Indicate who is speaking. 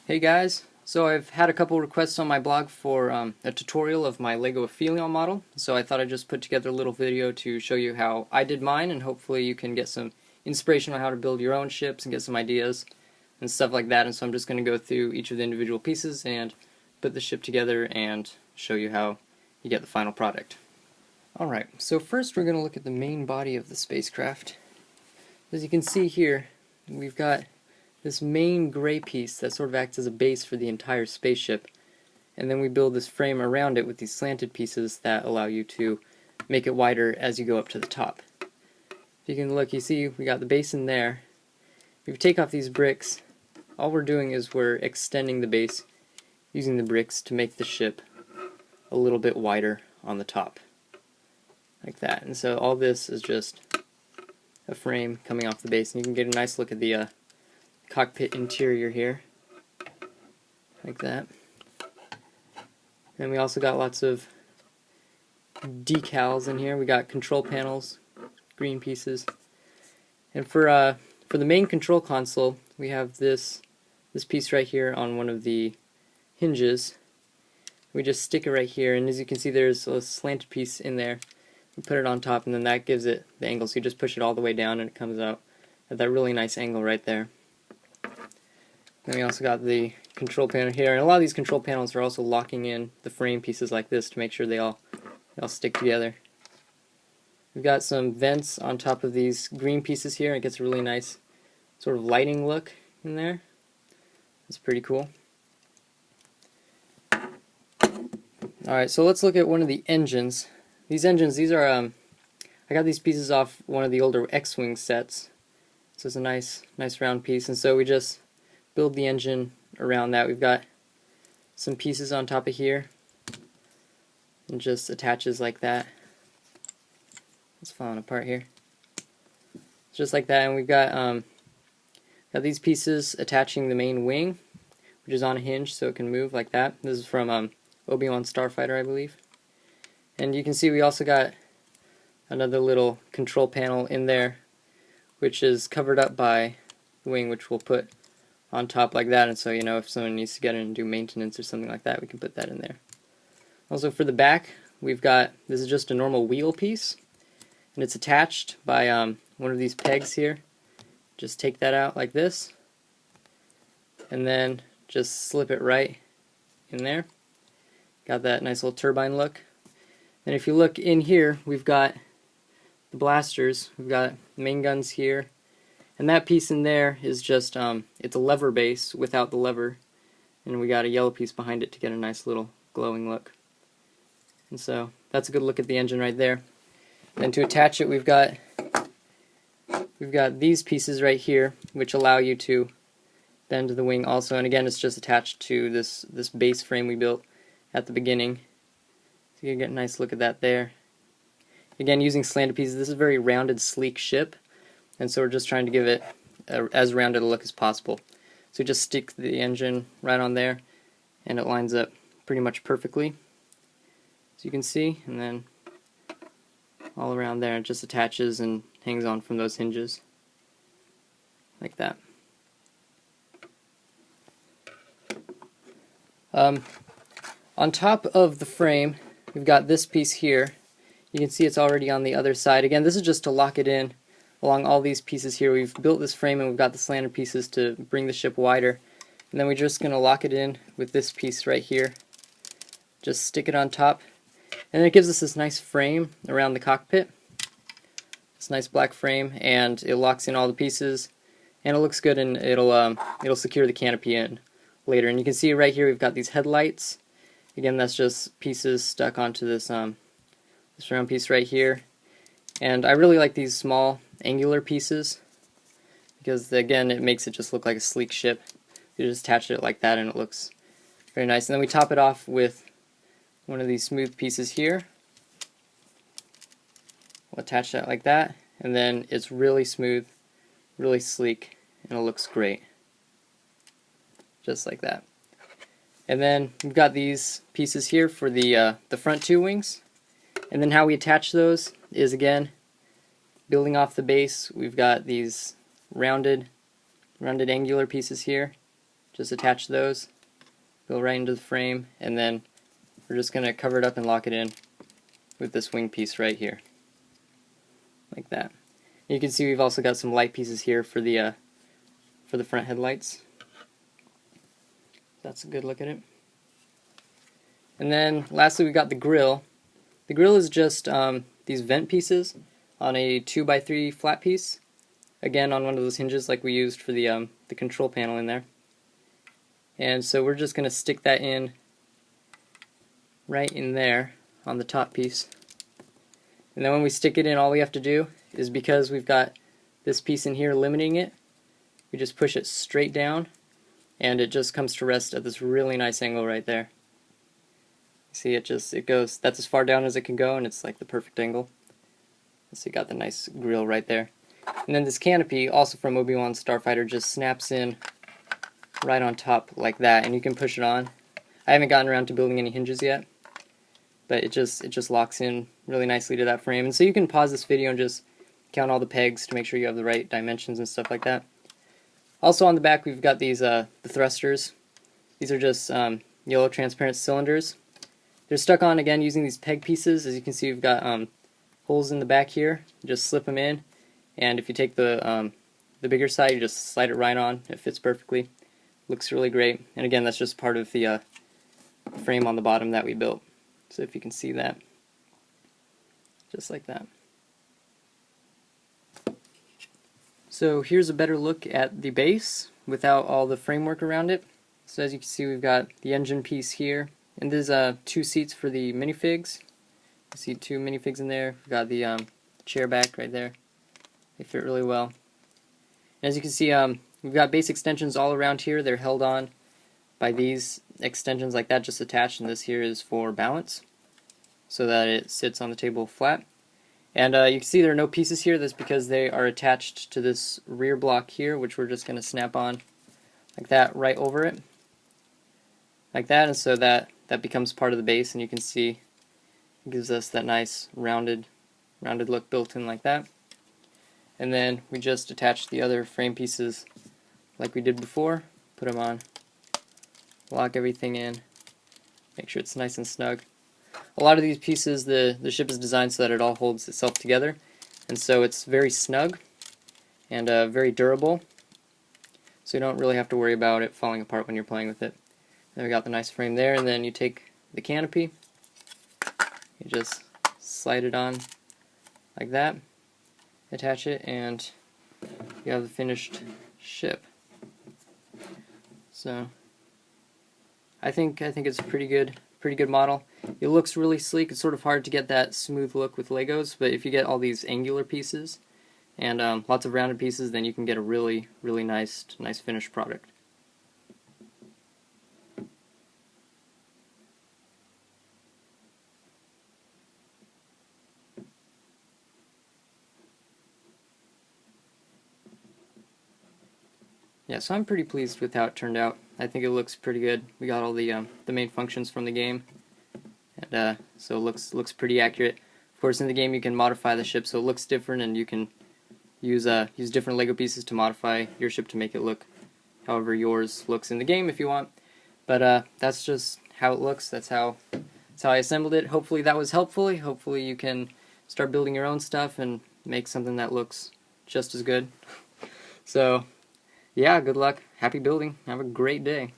Speaker 1: Hey guys, so I've had a couple requests on my blog for a tutorial of my LEGO Aphelion model, so I thought I'd just put together a little video to show you how I did mine, and hopefully you can get some inspiration on how to build your own ships and get some ideas and stuff like that. And so I'm just going to go through each of the individual pieces and put the ship together and show you how you get the final product. Alright, so first we're going to look at the main body of the spacecraft. As you can see here, we've got this main gray piece that sort of acts as a base for the entire spaceship, and then we build this frame around it with these slanted pieces that allow you to make it wider as you go up to the top. If you can look, you see we got the base in there. If you take off these bricks, all we're doing is we're extending the base using the bricks to make the ship a little bit wider on the top, like that. And so all this is just a frame coming off the base, and you can get a nice look at the cockpit interior here, like that. And we also got lots of decals in here. We got control panels, green pieces, and for the main control console, we have this piece right here on one of the hinges. We just stick it right here, and as you can see, there's a slanted piece in there. We put it on top, and then that gives it the angle. So you just push it all the way down, and it comes out at that really nice angle right there. Then we also got the control panel here, and a lot of these control panels are also locking in the frame pieces like this to make sure they all stick together. We've got some vents on top of these green pieces here. It gets a really nice sort of lighting look in there. It's pretty cool. Alright, so let's look at one of the engines. These are I got these pieces off one of the older X-Wing sets. So it's a nice round piece, and so we just build the engine around that. We've got some pieces on top of here, and just attaches like that. It's falling apart here. Just like that, and we've got these pieces attaching the main wing, which is on a hinge so it can move like that. This is from Obi-Wan Starfighter, I believe. And you can see we also got another little control panel in there, which is covered up by the wing, which we'll put on top like that, and so if someone needs to get in and do maintenance or something like that, we can put that in there. Also for the back, we've got, this is just a normal wheel piece, and it's attached by one of these pegs here. Just take that out like this, and then just slip it right in there. Got that nice little turbine look. And if you look in here, we've got the blasters. We've got main guns here. And that piece in there is just, it's a lever base without the lever. And we got a yellow piece behind it to get a nice little glowing look. And so, that's a good look at the engine right there. And to attach it, we've got these pieces right here, which allow you to bend the wing also. And again, it's just attached to this base frame we built at the beginning. So you can get a nice look at that there. Again, using slanted pieces, this is a very rounded, sleek ship. And so we're just trying to give it as rounded a look as possible. So you just stick the engine right on there, and it lines up pretty much perfectly, as you can see. And then all around there, it just attaches and hangs on from those hinges, like that. On top of the frame, we've got this piece here. You can see it's already on the other side. Again, this is just to lock it in along all these pieces here. We've built this frame, and we've got the slanted pieces to bring the ship wider. And then we're just going to lock it in with this piece right here. Just stick it on top. And then it gives us this nice frame around the cockpit. This nice black frame, and it locks in all the pieces. And it looks good, and it'll secure the canopy in later. And you can see right here we've got these headlights. Again, that's just pieces stuck onto this round piece right here. And I really like these small angular pieces because, again, it makes it just look like a sleek ship. You just attach it like that, and it looks very nice. And then we top it off with one of these smooth pieces here. We'll attach that like that, and then it's really smooth, really sleek, and it looks great. Just like that. And then we've got these pieces here for the front two wings. And then how we attach those is, again, building off the base. We've got these rounded angular pieces here. just attach those, go right into the frame, and then we're just going to cover it up and lock it in with this wing piece right here, like that. You can see we've also got some light pieces here for the front headlights. That's a good look at it. And then lastly we got the grill. The grill is just these vent pieces on a 2x3 flat piece. Again, on one of those hinges like we used for the control panel in there. And so we're just going to stick that in right in there on the top piece. And then when we stick it in, all we have to do is, because we've got this piece in here limiting it, we just push it straight down and it just comes to rest at this really nice angle right there. See, it goes, that's as far down as it can go, and it's like the perfect angle. So you got the nice grill right there. And then this canopy, also from Obi-Wan Starfighter, just snaps in right on top like that, and you can push it on. I haven't gotten around to building any hinges yet, but it just locks in really nicely to that frame. And so you can pause this video and just count all the pegs to make sure you have the right dimensions and stuff like that. Also on the back we've got these the thrusters. These are just yellow transparent cylinders. They're stuck on again using these peg pieces. As you can see, we've got holes in the back here. You just slip them in, and if you take the bigger side, you just slide it right on. It fits perfectly. Looks really great. And again, that's just part of the frame on the bottom that we built. So if you can see that, just like that. So here's a better look at the base without all the framework around it. So as you can see, we've got the engine piece here. And there's 2 seats for the minifigs. You see 2 minifigs in there. We've got the chair back right there. They fit really well. And as you can see, we've got base extensions all around here. They're held on by these extensions like that, just attached. And this here is for balance, so that it sits on the table flat. And you can see there are no pieces here. That's because they are attached to this rear block here, which we're just going to snap on like that right over it. Like that, and so that becomes part of the base, and you can see it gives us that nice rounded look built in like that. And then we just attach the other frame pieces like we did before, put them on, lock everything in, make sure it's nice and snug. A lot of these pieces, the ship is designed so that it all holds itself together, and so it's very snug and very durable, so you don't really have to worry about it falling apart when you're playing with it. Then we got the nice frame there, and then you take the canopy, you just slide it on like that, attach it, and you have the finished ship. So I think it's a pretty good model. It looks really sleek. It's sort of hard to get that smooth look with Legos, but if you get all these angular pieces and lots of rounded pieces, then you can get a really nice finished product. Yeah, so I'm pretty pleased with how it turned out. I think it looks pretty good. We got all the main functions from the game, and so it looks pretty accurate. Of course, in the game you can modify the ship so it looks different, and you can use different Lego pieces to modify your ship to make it look however yours looks in the game if you want. But that's just how it looks. That's how I assembled it. Hopefully that was helpful. Hopefully you can start building your own stuff and make something that looks just as good. So yeah, good luck. Happy building. Have a great day.